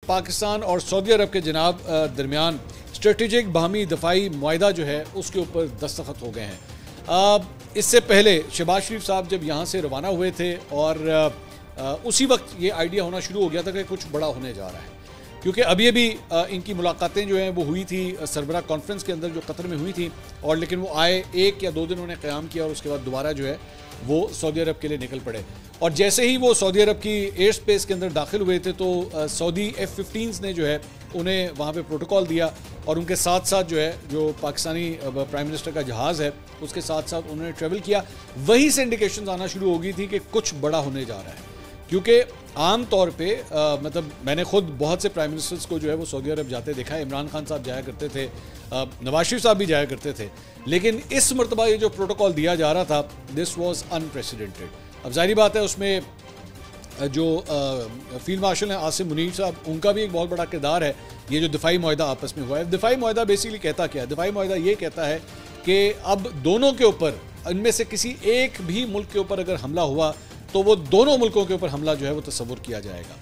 पाकिस्तान और सऊदी अरब के जनाब दरमियान स्ट्रेटेजिक बाहमी दफाई मुआहदा जो है उसके ऊपर दस्तखत हो गए हैं। इससे पहले शहबाज शरीफ साहब जब यहाँ से रवाना हुए थे और उसी वक्त ये आइडिया होना शुरू हो गया था कि कुछ बड़ा होने जा रहा है, क्योंकि अभी इनकी मुलाकातें जो हैं वो हुई थी सरबराह कॉन्फ्रेंस के अंदर जो कतर में हुई थी, और लेकिन वो आए 1 या 2 दिन उन्होंने क़याम किया और उसके बाद दोबारा जो है वो सऊदी अरब के लिए निकल पड़े। और जैसे ही वो सऊदी अरब की एयर स्पेस के अंदर दाखिल हुए थे तो सऊदी F-15s ने जो है उन्हें वहाँ पे प्रोटोकॉल दिया, और उनके साथ साथ जो है जो पाकिस्तानी प्राइम मिनिस्टर का जहाज़ है उसके साथ साथ उन्होंने ट्रेवल किया। वहीं से इंडिकेशन आना शुरू हो गई थी कि कुछ बड़ा होने जा रहा है, क्योंकि आम तौर पे मतलब मैंने खुद बहुत से प्राइम मिनिस्टर्स को जो है वो सऊदी अरब जाते देखा है। इमरान खान साहब जाया करते थे, नवाज शरीफ साहब भी जाया करते थे, लेकिन इस मरतबा ये जो प्रोटोकॉल दिया जा रहा था दिस वाज अनप्रेसिडेंटेड। अब जाहिर बात है उसमें जो फील्ड मार्शल हैं आसिम मुनीर साहब, उनका भी एक बहुत बड़ा किरदार है। ये जो दिफाई मुआहदा आपस में हुआ है, दिफाई मुआहदा बेसिकली कहता क्या है? दिफाई मुआहदा ये कहता है कि अब दोनों के ऊपर, इनमें से किसी एक भी मुल्क के ऊपर अगर हमला हुआ तो वो दोनों मुल्कों के ऊपर हमला जो है वो तस्वुर किया जाएगा।